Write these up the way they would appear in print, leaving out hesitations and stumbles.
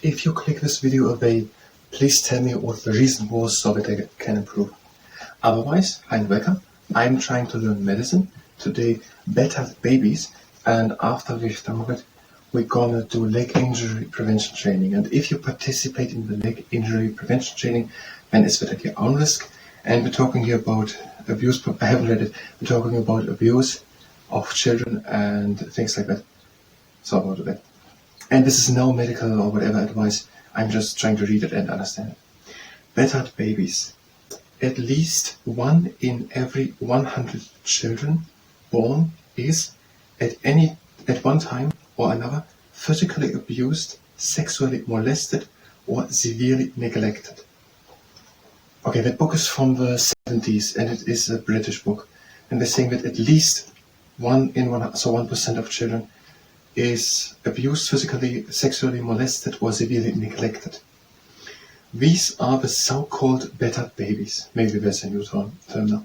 If you click this video away, please tell me what the reason was so that I can improve. Otherwise, hi and welcome. I'm trying to learn medicine, today battered babies, and after we've done it, we're gonna do leg injury prevention training. And if you participate in the leg injury prevention training, then it's at your own risk. And we're talking here about abuse, I haven't read it, we're talking about abuse of children and things like that. So about that. And this is no medical or whatever advice, I'm just trying to read it and understand it. Battered babies. At least 1 in every 100 children born is, at one time or another, physically abused, sexually molested, or severely neglected. Okay, that book is from the 70s and it is a British book. And they're saying that at least 1% of children is abused, physically, sexually molested, or severely neglected. These are the so-called battered babies. Maybe there's a new term now.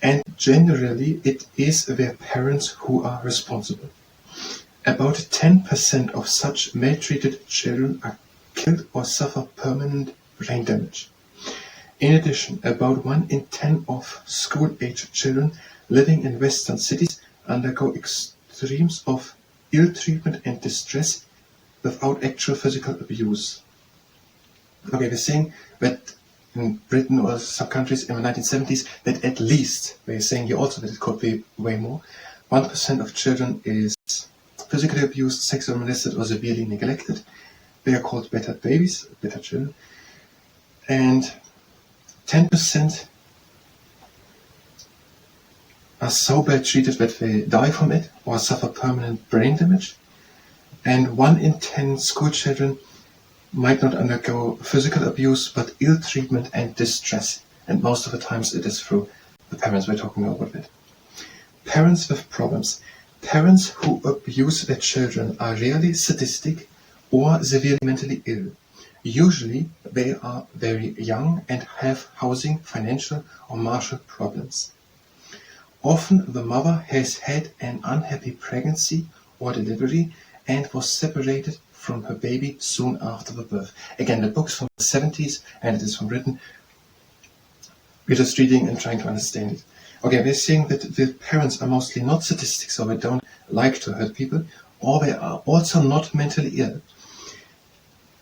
And generally, it is their parents who are responsible. About 10% of such maltreated children are killed or suffer permanent brain damage. In addition, about 1 in 10 of school-aged children living in Western cities undergo extremes of ill treatment and distress without actual physical abuse. Okay, we're saying that in Britain or some countries in the 1970s that at least, we're saying here also that it could be way more, 1% of children is physically abused, sexually molested, or severely neglected. They are called battered babies, battered children. And 10% are so bad treated that they die from it or suffer permanent brain damage. And 1 in 10 school children might not undergo physical abuse, but ill treatment and distress. And most of the times it is through the parents we're talking about it. Parents with problems. Parents who abuse their children are rarely sadistic or severely mentally ill. Usually they are very young and have housing, financial or martial problems. Often the mother has had an unhappy pregnancy or delivery and was separated from her baby soon after the birth. Again, the book's from the 70s and it is from Britain. We're just reading and trying to understand it. Okay, we're saying that the parents are mostly not sadistic, so they don't like to hurt people, or they are also not mentally ill.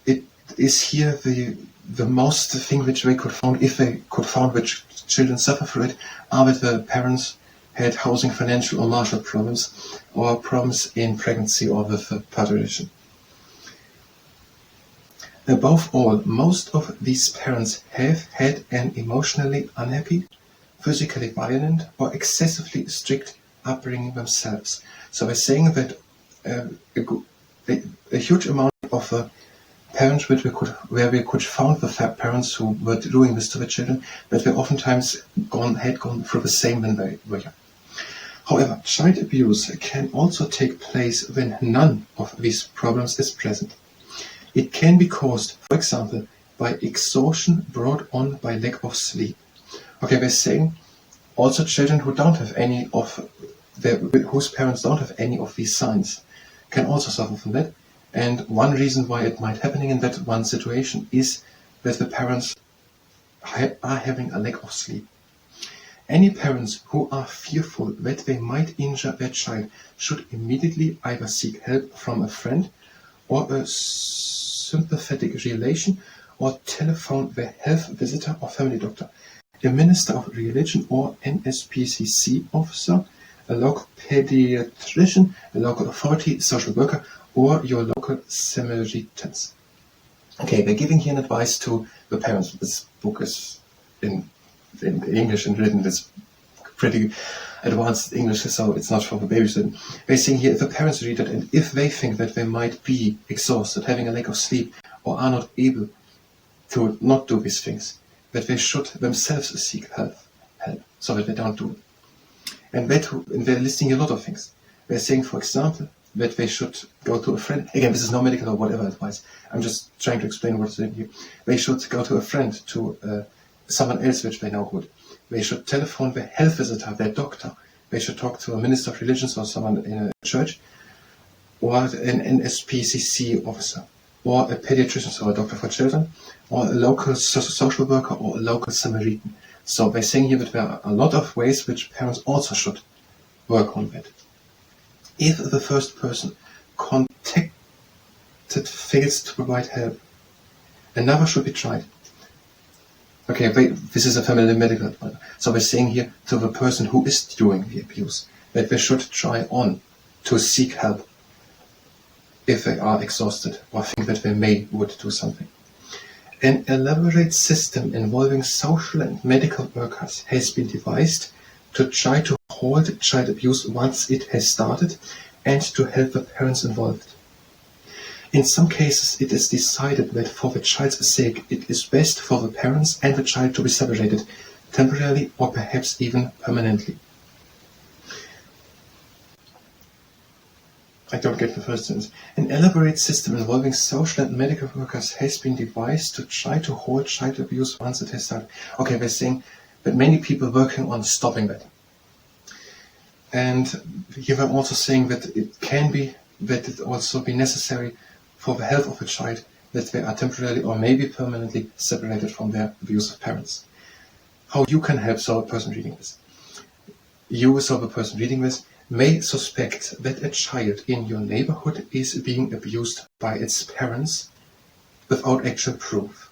It is here the most thing which they could find, if they could find which children suffer through it, are that the parents had housing, financial or martial problems, or problems in pregnancy or with parturition. Above all, most of these parents have had an emotionally unhappy, physically violent, or excessively strict upbringing themselves. So we're saying that a huge amount of parents where we could find the parents who were doing this to the children, that they oftentimes had gone through the same when they were young. However, child abuse can also take place when none of these problems is present. It can be caused, for example, by exhaustion brought on by lack of sleep. Okay, we're saying also children who don't have any of whose parents don't have any of these signs can also suffer from that. And one reason why it might happen in that one situation is that the parents are having a lack of sleep. Any parents who are fearful that they might injure their child should immediately either seek help from a friend or a sympathetic relation, or telephone their health visitor or family doctor, a minister of religion or NSPCC officer, a local pediatrician, a local authority, social worker, or your local Samaritans. Okay, they're giving here an advice to the parents. This book is in English and written. It's pretty advanced English, so it's not for the babies. They're saying here, if the parents read it and if they think that they might be exhausted, having a lack of sleep, or are not able to not do these things, that they should themselves seek help so that they don't do it. And they're listing a lot of things. They're saying, for example, that they should go to a friend. Again, this is no medical or whatever advice. I'm just trying to explain what's in here. They should go to a friend, to someone else which they know good. They should telephone their health visitor, their doctor. They should talk to a minister of religion or someone in a church, or an NSPCC officer. or a pediatrician, so a doctor for children, or a local social worker, or a local Samaritan. So they're saying here that there are a lot of ways which parents also should work on that. If the first person contacted fails to provide help, another should be tried. Okay, this is a family medical advisor. So we're saying here to the person who is doing the abuse that they should try on to seek help if they are exhausted or think that they would do something. An elaborate system involving social and medical workers has been devised to try to halt child abuse once it has started and to help the parents involved. In some cases, it is decided that for the child's sake, it is best for the parents and the child to be separated, temporarily or perhaps even permanently. I don't get the first sentence. An elaborate system involving social and medical workers has been devised to try to halt child abuse once it has started. Okay, they're saying that many people are working on stopping that. And here we're also saying that it also be necessary for the health of a child that they are temporarily or maybe permanently separated from their abusive parents. How you can help a person reading this. You, the person reading this, may suspect that a child in your neighborhood is being abused by its parents without actual proof.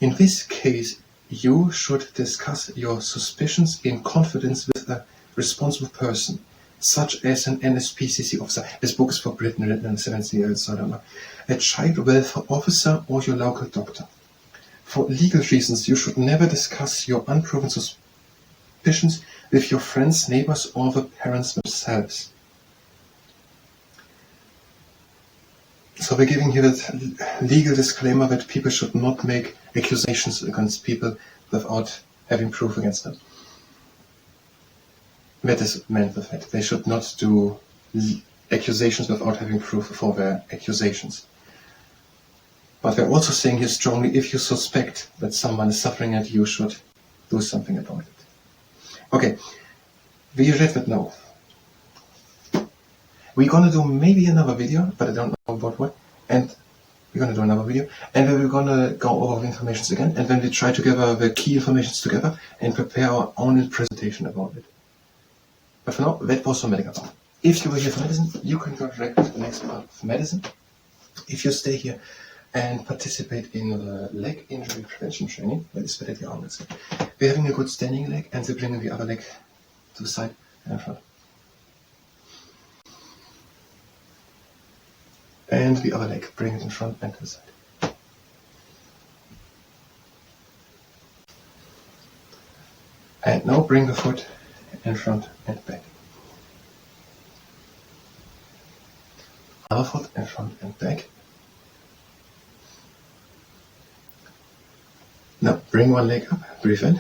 In this case, you should discuss your suspicions in confidence with a responsible person, such as an NSPCC officer. This book is for Britain, written in the 70s years, so I don't know. A child welfare officer or your local doctor. For legal reasons, you should never discuss your unproven suspicions with your friends, neighbors, or the parents themselves. So we're giving here that legal disclaimer that people should not make accusations against people without having proof against them. That is meant with that. They should not do accusations without having proof for their accusations. But we're also saying here strongly, if you suspect that someone is suffering and you should do something about it. Okay, we read that now. We're gonna do maybe another video, but I don't know about what. And we're gonna do another video, and then we're gonna go over the informations again, and then we try to gather the key informations together and prepare our own presentation about it. But for now, that was for medical part. If you were here for medicine, you can go directly to the next part of medicine. If you stay here and participate in the leg injury prevention training, that is the arm. We're having a good standing leg, and we're bringing the other leg to the side and front. And the other leg, bring it in front and to the side. And now bring the foot in front and back. Other foot in front and back. Now bring one leg up, breathe in.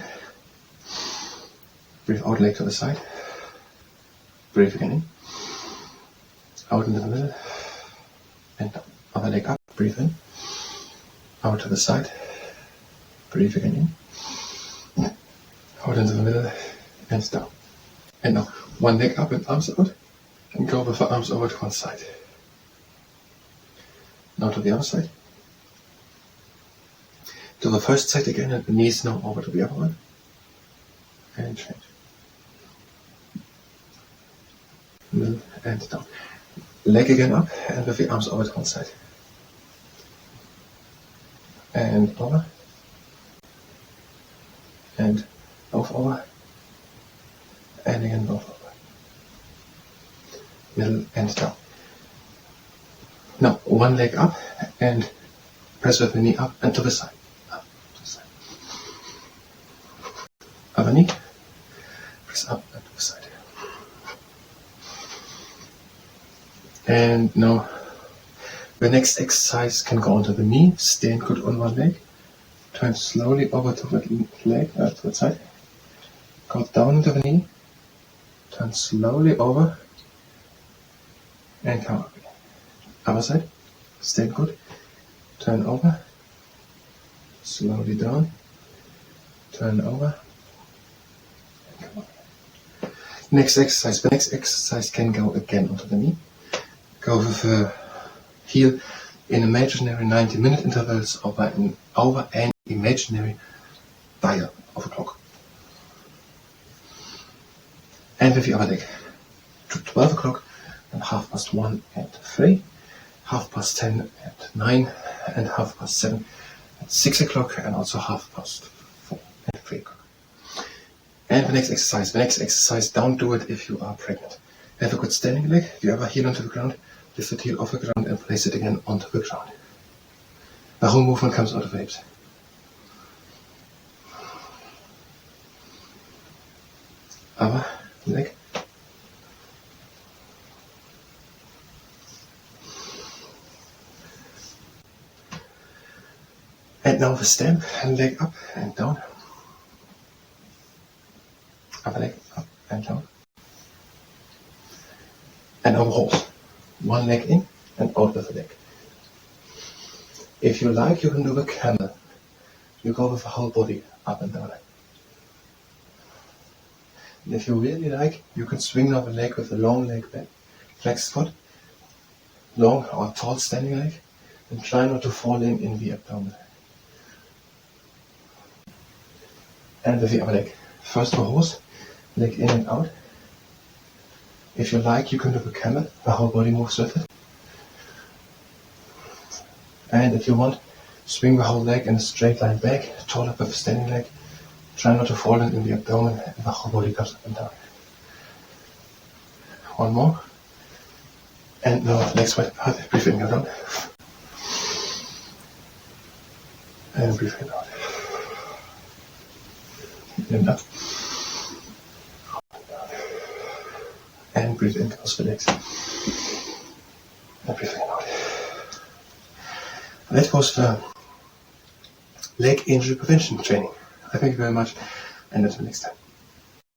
Breathe out, leg to the side. Breathe again in. Out into the middle. And down. Other leg up, breathe in. Out to the side. Breathe again in. Out into the middle and down. And now one leg up and arms out. And go with the arms over to one side. Now to the other side. To the first side again, and the knees now over to the other one. And change. Middle and down. Leg again up, and with the arms over to one side. And over. And both over. And again both over. Middle and down. Now one leg up, and press with the knee up and to the side. Up to the side. Other knee. Press up and to the side. And now the next exercise can go onto the knee, stand good on one leg, turn slowly over to the leg, to the side, go down into the knee, turn slowly over, and come up again. Other side, stand good, turn over, slowly down, turn over, and come up again. Next exercise, the next exercise can go again onto the knee. Go with the heel in imaginary 90-minute intervals over an imaginary dial of a clock. And with the other leg to 12 o'clock, and 1:30 at 3, 10:30 at 9, and 7:30 at 6 o'clock, and also 4:30 at 3 o'clock. And the next exercise, don't do it if you are pregnant. Have a good standing leg, the other heel onto the ground, lift the heel off the ground and place it again onto the ground. The whole movement comes out of the hips. Other leg. And now the stamp, and leg up and down. Other leg up and down. And over horse. One leg in and out with the leg. If you like, you can do the camel. You go with the whole body up and down. And if you really like, you can swing now the leg with a long leg back. Flexed foot. Long or tall standing leg. And try not to fall in the abdomen. And with the other leg. First the horse. Leg in and out. If you like, you can do the camel. The whole body moves with it. And if you want, swing the whole leg in a straight line back, tall up with the standing leg. Try not to fall in the abdomen, and the whole body goes up and down. One more. And now legs wide apart. Breathe in, go down. And breathe in, out. And up. And breathe in, close the legs. And breathe in, out. That was the leg injury prevention training. Thank you very much, and until next time.